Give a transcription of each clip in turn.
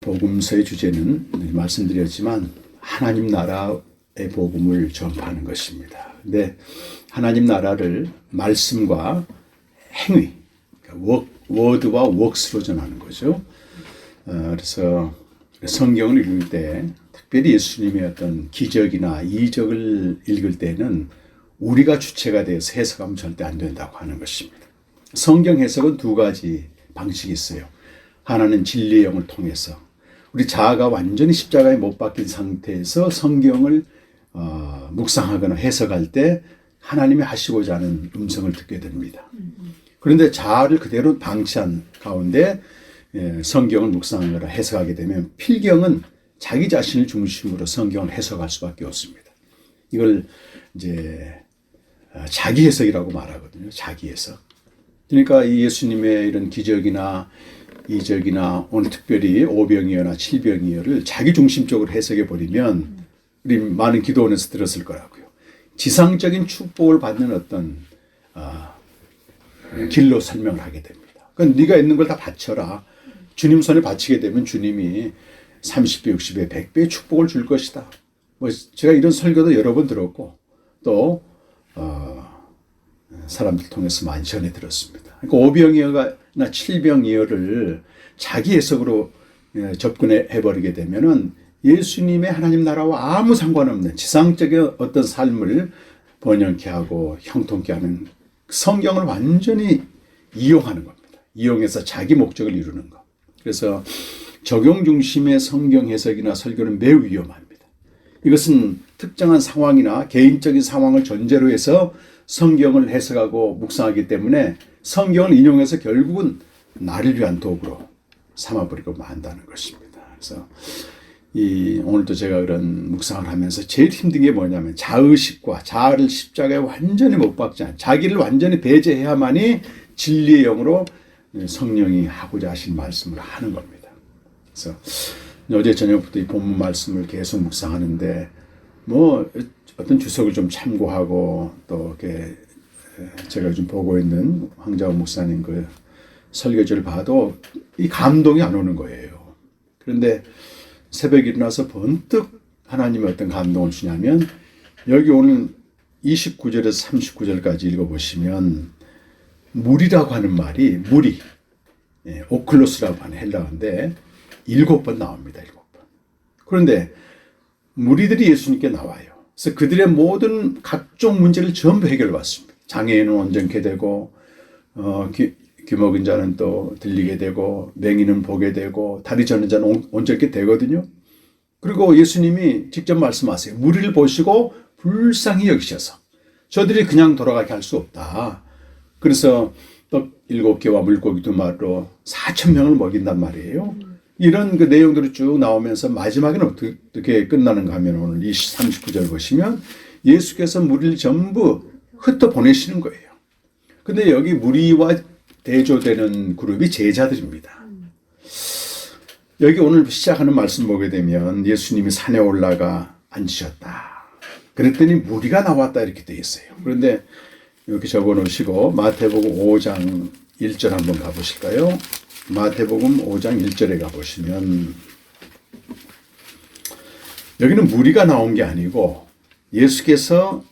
복음서의 주제는 말씀드렸지만 하나님 나라의 복음을 전파하는 것입니다. 근데 하나님 나라를 말씀과 행위, 워드와 웍스로 전하는 거죠. 그래서 성경을 읽을 때 특별히 예수님의 어떤 기적이나 이적을 읽을 때는 우리가 주체가 되어서 해석하면 절대 안 된다고 하는 것입니다. 성경 해석은 두 가지 방식이 있어요. 하나는 진리의 영을 통해서 우리 자아가 완전히 십자가에 못 박힌 상태에서 성경을 묵상하거나 해석할 때 하나님이 하시고자 하는 음성을 듣게 됩니다. 그런데 자아를 그대로 방치한 가운데 성경을 묵상하거나 해석하게 되면 필경은 자기 자신을 중심으로 성경을 해석할 수밖에 없습니다. 이걸 이제 자기 해석이라고 말하거든요. 자기 해석. 그러니까 이 예수님의 이런 기적이나 이적이나 오늘 특별히 오병이어나 칠병이어를 자기 중심적으로 해석해 버리면 우리 많은 기도원에서 들었을 거라고요. 지상적인 축복을 받는 어떤 길로 설명을 하게 됩니다. 그러니까 네가 있는 걸 다 바쳐라. 주님 손에 바치게 되면 주님이 30배, 60배, 100배의 축복을 줄 것이다. 뭐 제가 이런 설교도 여러 번 들었고 또 사람들 통해서 많이 전해 들었습니다. 그러니까 오병이어나 칠병이어를 자기 해석으로 접근해 버리게 되면은 예수님의 하나님 나라와 아무 상관없는 지상적인 어떤 삶을 번영케 하고 형통케 하는 성경을 완전히 이용하는 겁니다. 이용해서 자기 목적을 이루는 것. 그래서 적용 중심의 성경 해석이나 설교는 매우 위험합니다. 이것은 특정한 상황이나 개인적인 상황을 전제로 해서 성경을 해석하고 묵상하기 때문에 성경을 인용해서 결국은 나를 위한 도구로 삼아버리고 만다는 것입니다. 그래서 오늘도 제가 그런 묵상을 하면서 제일 힘든 게 뭐냐면 자의식과 자아를 십자가에 완전히 못 박지 않은 자기를 완전히 배제해야만이 진리의 영으로 성령이 하고자 하신 말씀을 하는 겁니다. 그래서 어제 저녁부터 이 본문 말씀을 계속 묵상하는데 뭐 어떤 주석을 좀 참고하고 또 이렇게 제가 요즘 보고 있는 황자호 목사님 그 설교지를 봐도 이 감동이 안 오는 거예요. 그런데 새벽에 일어나서 번뜩 하나님의 어떤 감동을 주냐면 여기 오늘 29절에서 39절까지 읽어보시면 물이라고 하는 말이 물이 오클로스라고 하는 헬라어인데 7번 나옵니다. 7번. 그런데 무리들이 예수님께 나와요. 그래서 그들의 모든 각종 문제를 전부 해결해 왔습니다. 장애인은 온전케 되고 귀 먹은 자는 또 들리게 되고 맹인은 보게 되고 다리 저는 자는 온전케 되거든요. 그리고 예수님이 직접 말씀하세요. 무리를 보시고 불쌍히 여기셔서 저들이 그냥 돌아가게 할 수 없다. 그래서 떡 7개와 물고기 2마리로 4,000명을 먹인단 말이에요. 이런 그 내용들이 쭉 나오면서 마지막에는 어떻게 끝나는가 하면 오늘 39절 보시면 예수께서 무리를 전부 흩어 보내시는 거예요. 근데 여기 무리와 대조되는 그룹이 제자들입니다. 여기 오늘 시작하는 말씀 보게 되면 예수님이 산에 올라가 앉으셨다. 그랬더니 무리가 나왔다 이렇게 되어 있어요. 그런데 이렇게 적어 놓으시고 마태복음 5장 1절 한번 가보실까요? 마태복음 5장 1절에 가보시면 여기는 무리가 나온 게 아니고 예수께서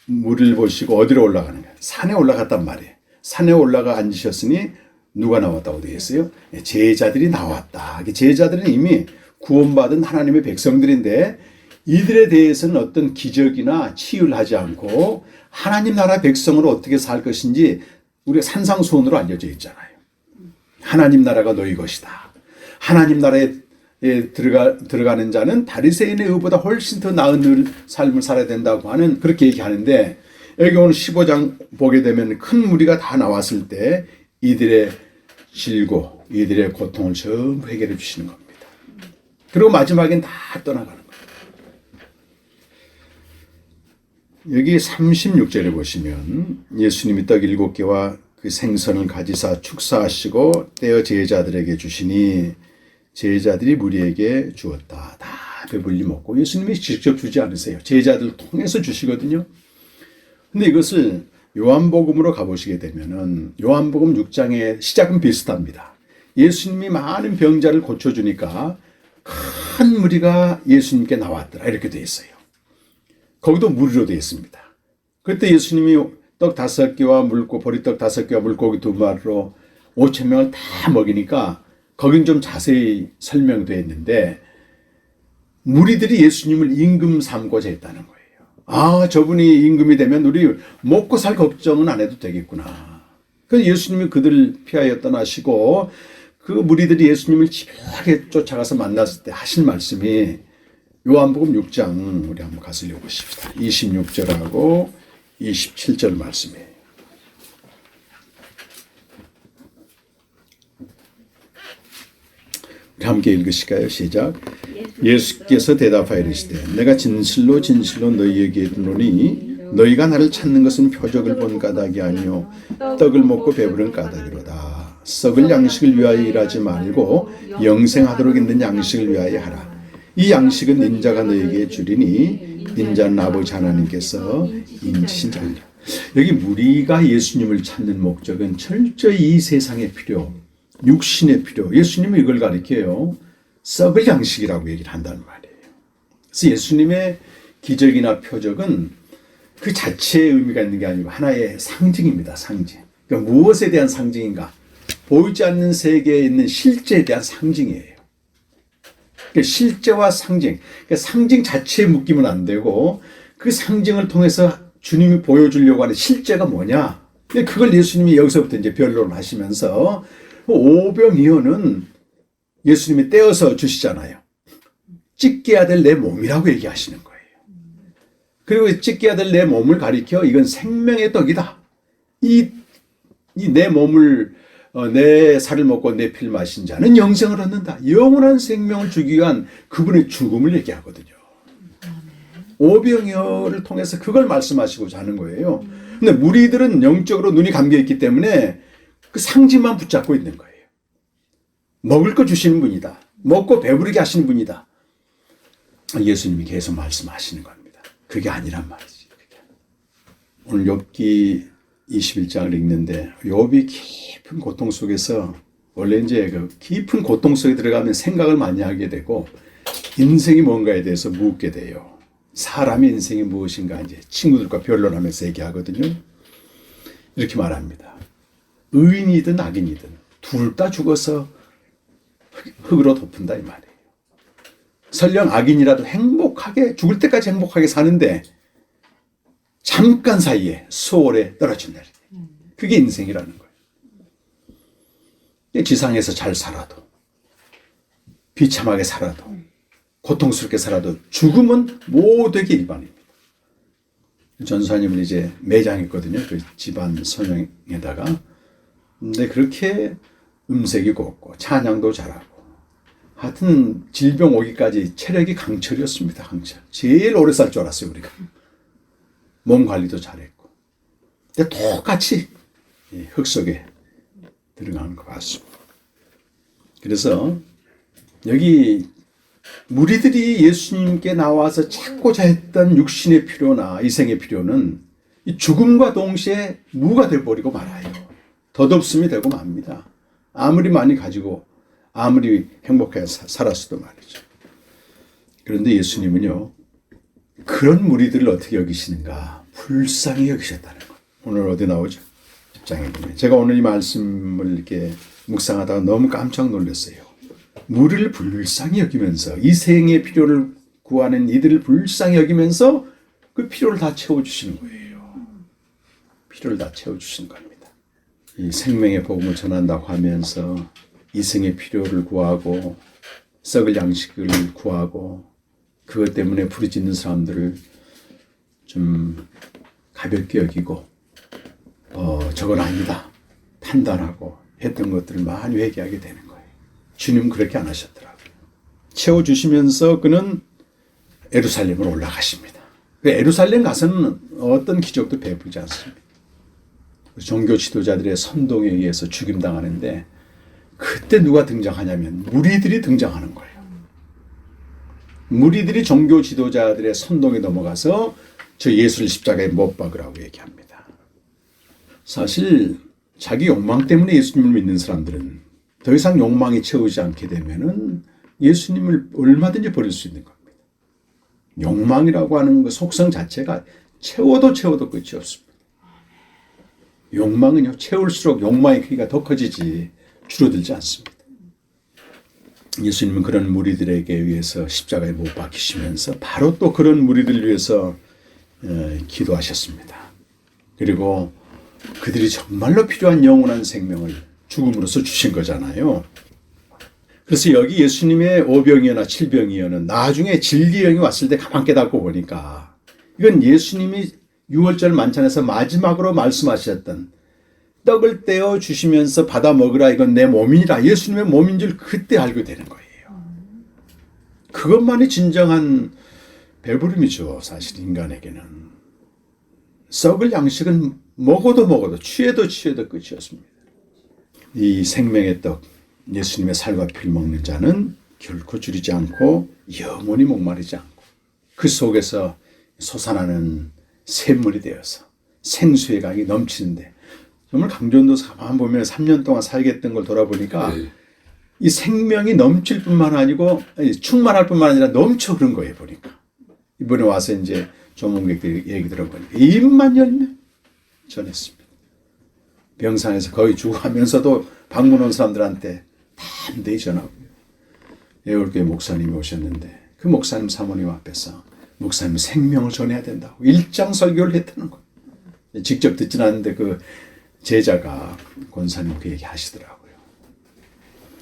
무리를 보시고 어디로 올라가는 거예요? 산에 올라갔단 말이에요. 산에 올라가 앉으셨으니 누가 나왔다고 되어 있어요? 제자들이 나왔다. 제자들은 이미 구원받은 하나님의 백성들인데 이들에 대해서는 어떤 기적이나 치유를 하지 않고 하나님 나라 백성으로 어떻게 살 것인지 우리가 산상수훈으로 알려져 있잖아요. 하나님 나라가 너희 것이다. 하나님 나라에 들어가는 자는 바리새인의 의보다 훨씬 더 나은 삶을 살아야 된다고 하는 그렇게 얘기하는데 여기 오늘 15장 보게 되면 큰 무리가 다 나왔을 때 이들의 질고 이들의 고통을 전부 해결해 주시는 겁니다. 그리고 마지막엔 다 떠나가는 거예요. 여기 36절에 보시면 예수님이 떡 7개와 그 생선을 가지사 축사하시고 떼어 제자들에게 주시니 제자들이 무리에게 주었다. 다 배불리 먹고 예수님이 직접 주지 않으세요. 제자들을 통해서 주시거든요. 근데 이것을 요한복음으로 가보시게 되면은 요한복음 6장의 시작은 비슷합니다. 예수님이 많은 병자를 고쳐주니까 큰 무리가 예수님께 나왔더라 이렇게 되어 있어요. 거기도 무리로 되어 있습니다. 그때 예수님이 떡 5개와 보리떡 5개와 물고기 2마리로 5천 명을 다 먹이니까 거긴 좀 자세히 설명되어 있는데 무리들이 예수님을 임금 삼고자 했다는 거예요. 아, 저분이 임금이 되면 우리 먹고 살 걱정은 안 해도 되겠구나. 그래서 예수님이 그들을 피하여 떠나시고 그 무리들이 예수님을 집요하게 쫓아가서 만났을 때 하신 말씀이 요한복음 6장 우리 한번 가서 읽어보십시다. 26절하고 27절 말씀이에요. 우리 함께 읽으실까요? 시작. 예수께서 대답하여 이르시되 내가 진실로 진실로 너희에게 이르노니 너희가 나를 찾는 것은 표적을 본 까닭이 아니요 떡을 먹고 배부른 까닭이로다. 썩을 양식을 위하여 일하지 말고 영생하도록 있는 양식을 위하여 하라. 이 양식은 인자가 너희에게 주리니 인자는 아버지 하나님께서 인치신 자니라. 여기 무리가 예수님을 찾는 목적은 철저히 이 세상의 필요, 육신의 필요, 예수님은 이걸 가리켜요. 썩을 양식이라고 얘기를 한다는 말이에요. 그래서 예수님의 기적이나 표적은 그 자체의 의미가 있는 게 아니고 하나의 상징입니다. 상징. 그러니까 무엇에 대한 상징인가? 보이지 않는 세계에 있는 실제에 대한 상징이에요. 그러니까 실제와 상징, 그러니까 상징 자체에 묶이면 안 되고 그 상징을 통해서 주님이 보여주려고 하는 실제가 뭐냐? 그걸 예수님이 여기서부터 이제 변론을 하시면서 오병이어는 예수님이 떼어서 주시잖아요. 찢겨야 될 내 몸이라고 얘기하시는 거예요. 그리고 찢겨야 될 내 몸을 가리켜 이건 생명의 떡이다. 이 내 몸을 내 살을 먹고 내 피를 마신 자는 영생을 얻는다. 영원한 생명을 주기 위한 그분의 죽음을 얘기하거든요. 오병이어를 통해서 그걸 말씀하시고자 하는 거예요. 근데 무리들은 영적으로 눈이 감겨 있기 때문에 그 상징만 붙잡고 있는 거예요. 먹을 거 주시는 분이다. 먹고 배부르게 하시는 분이다. 예수님이 계속 말씀하시는 겁니다. 그게 아니란 말이지. 오늘 욥기 21장을 읽는데 욥이 깊은 고통 속에서 원래 이제 그 깊은 고통 속에 들어가면 생각을 많이 하게 되고 인생이 뭔가에 대해서 묻게 돼요. 사람의 인생이 무엇인가 이제 친구들과 변론하면서 얘기하거든요. 이렇게 말합니다. 의인이든 악인이든 둘 다 죽어서 흙으로 덮은다 이 말이에요. 설령 악인이라도 행복하게 죽을 때까지 행복하게 사는데 잠깐 사이에 수월에 떨어진다. 그게 인생이라는 거예요. 지상에서 잘 살아도 비참하게 살아도 고통스럽게 살아도 죽음은 모두에게 일반입니다. 전사님은 이제 매장했거든요. 그 집안 선영에다가. 근데 그렇게 음색이 곱고 찬양도 잘하고 하여튼 질병 오기까지 체력이 강철이었습니다. 강철. 제일 오래 살 줄 알았어요. 우리가. 몸 관리도 잘했고. 근데 똑같이 흙 속에 들어가는 것 같습니다. 그래서 여기 무리들이 예수님께 나와서 찾고자 했던 육신의 필요나 이생의 필요는 이 죽음과 동시에 무가 되어버리고 말아요. 덧없음이 되고 맙니다. 아무리 많이 가지고 아무리 행복하게 살았어도 말이죠. 그런데 예수님은요. 그런 무리들을 어떻게 여기시는가? 불쌍히 여기셨다는 것. 오늘 어디 나오죠? 10장에 보면. 제가 오늘 이 말씀을 이렇게 묵상하다가 너무 깜짝 놀랐어요. 무리를 불쌍히 여기면서 이 생의 필요를 구하는 이들을 불쌍히 여기면서 그 필요를 다 채워주시는 거예요. 필요를 다 채워주시는 겁니다. 이 생명의 복음을 전한다고 하면서 이생의 필요를 구하고 썩을 양식을 구하고 그것 때문에 부르짖는 사람들을 좀 가볍게 여기고 저건 아니다 판단하고 했던 것들을 많이 회개하게 되는 거예요. 주님은 그렇게 안 하셨더라고요. 채워주시면서 그는 예루살렘으로 올라가십니다. 예루살렘 가서는 어떤 기적도 베풀지 않습니다. 종교 지도자들의 선동에 의해서 죽임당하는데 그때 누가 등장하냐면 무리들이 등장하는 거예요. 무리들이 종교 지도자들의 선동에 넘어가서 저 예수를 십자가에 못 박으라고 얘기합니다. 사실 자기 욕망 때문에 예수님을 믿는 사람들은 더 이상 욕망이 채우지 않게 되면은 예수님을 얼마든지 버릴 수 있는 겁니다. 욕망이라고 하는 그 속성 자체가 채워도 끝이 없습니다. 욕망은요, 채울수록 욕망의 크기가 더 커지지 줄어들지 않습니다. 예수님은 그런 무리들에게 의해서 십자가에 못 박히시면서 바로 또 그런 무리들을 위해서 기도하셨습니다. 그리고 그들이 정말로 필요한 영원한 생명을 죽음으로써 주신 거잖아요. 그래서 여기 예수님의 오병이어나 칠병이어는 나중에 진리영이 왔을 때 가만 깨닫고 보니까 이건 예수님이 6월절 만찬에서 마지막으로 말씀하셨던 떡을 떼어 주시면서 받아 먹으라, 이건 내 몸이라, 예수님의 몸인 줄 그때 알게 되는 거예요. 그것만이 진정한 배부름이죠. 사실 인간에게는. 썩을 양식은 먹어도 취해도 끝이 없습니다. 이 생명의 떡, 예수님의 살과 피를 먹는 자는 결코 줄이지 않고 영원히 목마르지 않고 그 속에서 솟아나는 샘물이 되어서 생수의 강이 넘치는데, 정말 강전도서 가만 보면 3년 동안 살겠던 걸 돌아보니까 이 생명이 넘칠 뿐만 아니고 충만할 뿐만 아니라 넘쳐 흐른 거예요. 보니까 이번에 와서 이제 조문객들 얘기 들어보니까 입만 열면 전했습니다. 병상에서 거의 죽어가면서도 방문 온 사람들한테 담대히 전하고요. 애월교회 목사님이 오셨는데 그 목사님 사모님 앞에서 목사님 생명을 전해야 된다고 일장 설교를 했다는 거예요. 직접 듣지는 않는데 그 제자가 권사님 그 얘기 하시더라고요.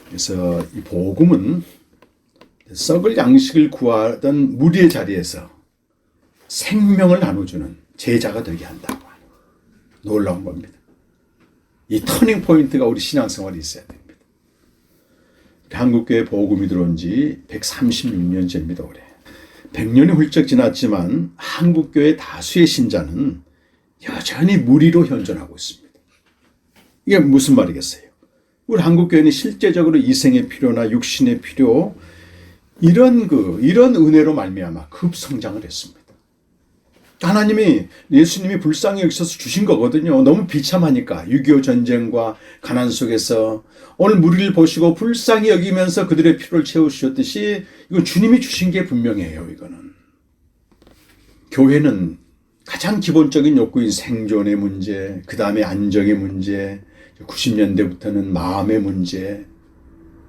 그래서 이 복음은 썩을 양식을 구하던 무리의 자리에서 생명을 나눠주는 제자가 되게 한다고 하는 놀라운 겁니다. 이 터닝 포인트가 우리 신앙생활에 있어야 됩니다. 한국교회 복음이 들어온 지 136년째입니다. 올해. 100년이 훌쩍 지났지만 한국교회 다수의 신자는 여전히 무리로 현존하고 있습니다. 이게 무슨 말이겠어요? 우리 한국교회는 실제적으로 이생의 필요나 육신의 필요, 이런 은혜로 말미암아 급성장을 했습니다. 하나님이, 예수님이 불쌍히 여기셔서 주신 거거든요. 너무 비참하니까 6.25 전쟁과 가난 속에서 오늘 무리를 보시고 불쌍히 여기면서 그들의 필요를 채우셨듯이 이건 주님이 주신 게 분명해요. 이거는 교회는 가장 기본적인 욕구인 생존의 문제, 그 다음에 안정의 문제, 90년대부터는 마음의 문제,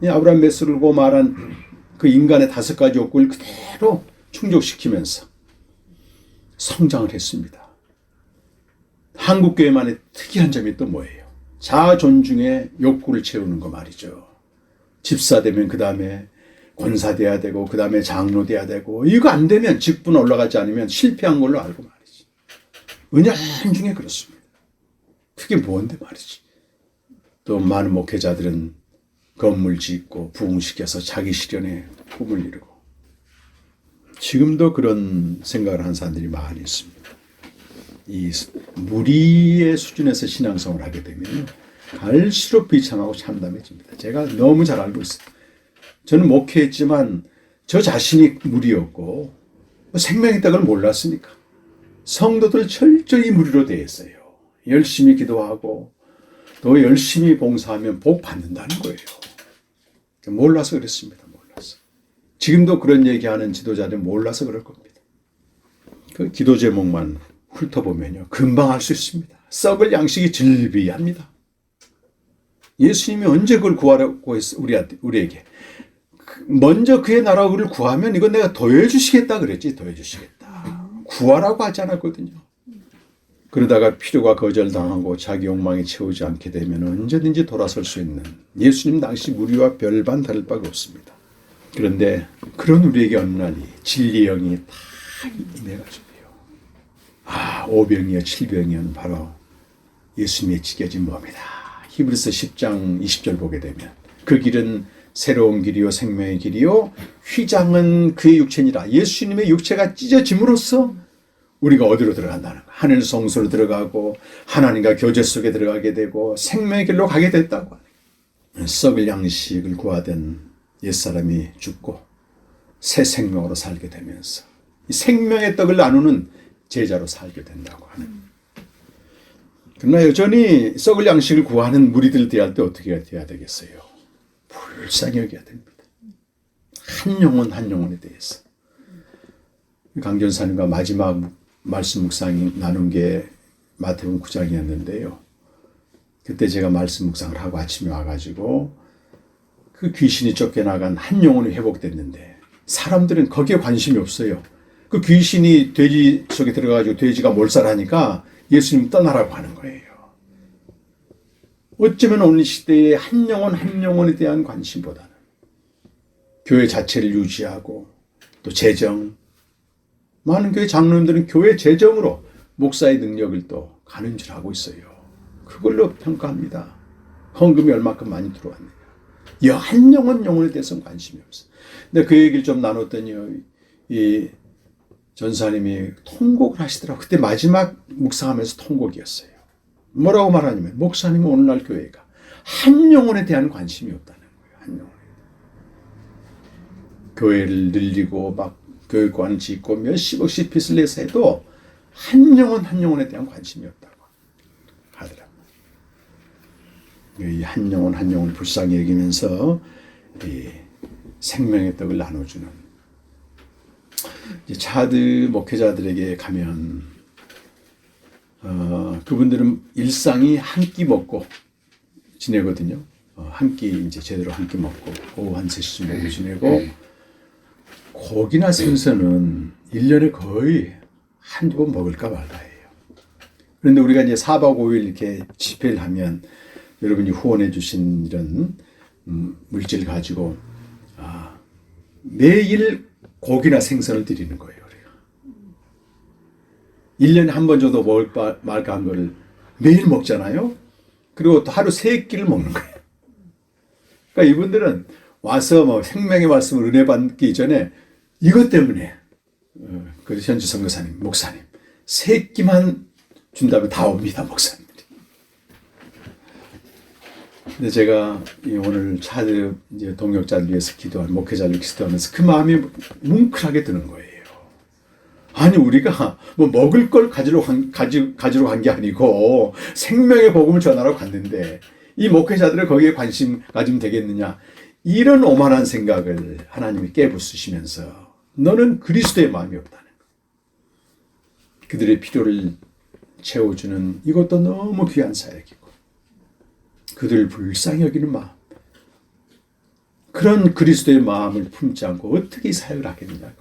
아브라함 메스르고 말한 그 인간의 5가지 욕구를 그대로 충족시키면서 성장을 했습니다. 한국교회만의 특이한 점이 또 뭐예요? 자아 존중의 욕구를 채우는 거 말이죠. 집사 되면 그 다음에 권사 돼야 되고 그 다음에 장로 돼야 되고, 이거 안 되면 직분 올라가지 않으면 실패한 걸로 알고 말이지. 은연 중에 그렇습니다. 그게 뭔데 말이지. 또 많은 목회자들은 건물 짓고 부흥시켜서 자기 실현에 꿈을 이루고, 지금도 그런 생각을 하는 사람들이 많이 있습니다. 이 무리의 수준에서 신앙생활을 하게 되면 갈수록 비참하고 참담해집니다. 제가 너무 잘 알고 있어요. 저는 목회했지만 저 자신이 무리였고 생명의 떡을 몰랐으니까 성도들 철저히 무리로 대했어요. 열심히 기도하고 또 열심히 봉사하면 복 받는다는 거예요. 몰라서 그랬습니다. 몰라서. 지금도 그런 얘기하는 지도자들 몰라서 그럴 겁니다. 그 기도 제목만 훑어보면요, 금방 알 수 있습니다. 썩을 양식이 즐비합니다. 예수님이 언제 그걸 구하라고 했어? 우리에게. 먼저 그의 나라를 구하면 이건 내가 더해 주시겠다 그랬지. 더해 주시겠다. 구하라고 하지 않았거든요. 그러다가 필요가 거절당하고 자기 욕망이 채우지 않게 되면 언제든지 돌아설 수 있는 예수님 당시 무리와 별반 다를 바가 없습니다. 그런데 그런 우리에게 어느 날 진리의 영이 다 임해가지고요. 오병이어 칠병이어는 바로 예수님의 찢겨진 몸이다. 히브리서 10장 20절 보게 되면 그 길은 새로운 길이요 생명의 길이요 휘장은 그의 육체니라. 예수님의 육체가 찢어짐으로써 우리가 어디로 들어간다는 거야. 하늘 성소로 들어가고 하나님과 교제 속에 들어가게 되고 생명의 길로 가게 됐다고. 썩을 양식을 구하던 옛사람이 죽고 새 생명으로 살게 되면서 생명의 떡을 나누는 제자로 살게 된다고 하는. 그러나 여전히 썩을 양식을 구하는 무리들 대할 때 어떻게 해야 되겠어요? 불쌍히 여겨야 됩니다. 한 영혼 한 영혼에 대해서. 강 전사님과 마지막 말씀 묵상 나눈 게 마태복음 9장이었는데요. 그때 제가 말씀 묵상을 하고 아침에 와가지고 그 귀신이 쫓겨나간 한 영혼이 회복됐는데 사람들은 거기에 관심이 없어요. 그 귀신이 돼지 속에 들어가가지고 돼지가 몰살하니까 예수님 떠나라고 하는 거예요. 어쩌면 오늘 시대에 한 영혼 한 영혼에 대한 관심보다는 교회 자체를 유지하고 또 재정, 많은 교회 장로님들은 교회 재정으로 목사의 능력을 또 가늠질하고 있어요. 그걸로 평가합니다. 헌금이 얼마큼 많이 들어왔네요. 이 한 영혼 영혼에 대해서는 관심이 없어요. 근데 그 얘기를 좀 나눴더니요, 이 전사님이 통곡을 하시더라고요. 그때 마지막 묵상하면서 통곡이었어요. 뭐라고 말하냐면 목사님은 오늘날 교회가 한 영혼에 대한 관심이 없다는 거예요. 한 영혼에. 교회를 늘리고 막 교육관을 짓고 몇십억씩 빚을 내서 해도 한 영혼 한 영혼에 대한 관심이 없다고 하더라고요. 이 한 영혼 한 영혼을 불쌍히 여기면서 이 생명의 떡을 나눠주는 이제 차드 목회자들에게 가면 그분들은 일상이 한 끼 먹고 지내거든요. 한 끼 이제 제대로 한 끼 먹고 오후 한 3시쯤 먹고 지내고 고기나 생선은 1년에 거의 한두 번 먹을까 말까 해요. 그런데 우리가 이제 4박 5일 이렇게 집회를 하면 여러분이 후원해 주신 이런 물질 가지고 매일 고기나 생선을 드리는 거예요. 우리가. 1년에 한 번 정도 먹을까 말까 한 거를 매일 먹잖아요. 그리고 또 하루 3끼를 먹는 거예요. 그러니까 이분들은 와서 뭐 생명의 말씀을 은혜 받기 전에 이것 때문에 그 현주 선교사님, 목사님 3끼만 준다면 다 옵니다, 목사님들이. 근데 제가 오늘 차드 이제 동역자를 위해서 기도한 목회자를 기도하면서 그 마음이 뭉클하게 드는 거예요. 아니 우리가 뭐 먹을 걸 가지러 간 게 아니고 생명의 복음을 전하러 갔는데 이 목회자들은 거기에 관심 가지면 되겠느냐, 이런 오만한 생각을 하나님이 깨부수시면서 너는 그리스도의 마음이 없다는 것. 그들의 필요를 채워주는 이것도 너무 귀한 사역이고 그들을 불쌍히 여기는 마음, 그런 그리스도의 마음을 품지 않고 어떻게 이 사역을 하겠느냐.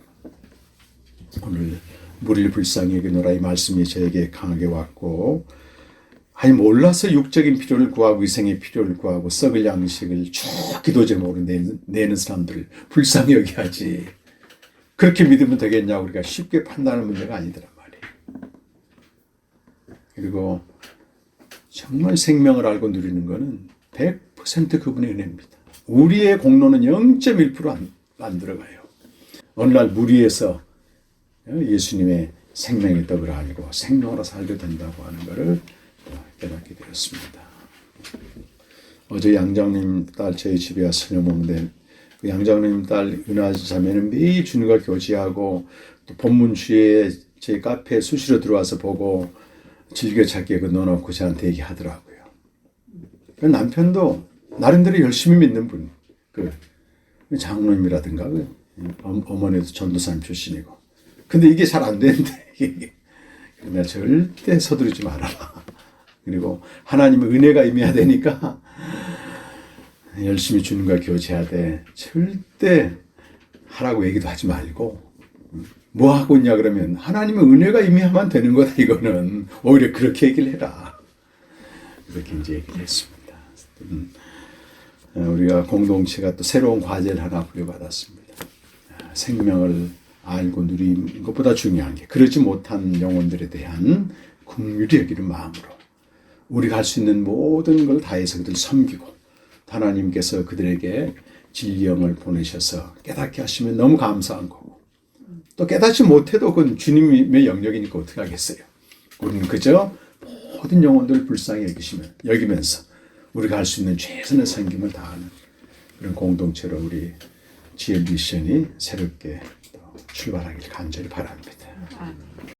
오늘 무리를 불쌍히 여기노라 이 말씀이 저에게 강하게 왔고, 아니 몰라서 육적인 필요를 구하고 위생의 필요를 구하고 썩을 양식을 쭉 기도 제목으로 내는 사람들을 불쌍히 여겨야지. 그렇게 믿으면 되겠냐고 우리가 쉽게 판단하는 문제가 아니더란 말이에요. 그리고 정말 생명을 알고 누리는 것은 100% 그분의 은혜입니다. 우리의 공로는 0.1% 안 들어가요. 어느 날 무리에서 예수님의 생명의 떡을 알고 생명으로 살게 된다고 하는 것을 깨닫게 되었습니다. 어제 양장님 딸 저희 집에 와서 저녁 먹는데 그 양장님 딸 은하 자매는 매일 주님과 교제하고 또 본문 주에 제 카페에 수시로 들어와서 보고 즐겨찾기에 넣어놓고 저한테 얘기하더라고요. 그 남편도 나름대로 열심히 믿는 분, 그 장로님이라든가 어머니도 전도사님 출신이고, 근데 이게 잘 안 되는데 내가 절대 서두르지 말아라. 그리고 하나님의 은혜가 임해야 되니까 열심히 주님과 교제하되 절대 하라고 얘기도 하지 말고, 뭐 하고 있냐 그러면 하나님의 은혜가 임해야만 되는 거다. 이거는 오히려 그렇게 얘기를 해라. 그렇게 이제 얘기를 했습니다. 우리가 공동체가 또 새로운 과제를 하나 부여받았습니다. 생명을 알고 누리는 것보다 중요한 게 그러지 못한 영혼들에 대한 긍휼히 여기는 마음으로 우리가 할 수 있는 모든 걸 다해서 그들을 섬기고, 하나님께서 그들에게 진리영을 보내셔서 깨닫게 하시면 너무 감사한 거고, 또 깨닫지 못해도 그건 주님의 영역이니까 어떻게 하겠어요. 우리는 그저 모든 영혼들을 불쌍히 여기면서 우리가 할 수 있는 최선의 섬김을 다하는 그런 공동체로 우리 지엘 미션이 새롭게 출발하길 간절히 바랍니다.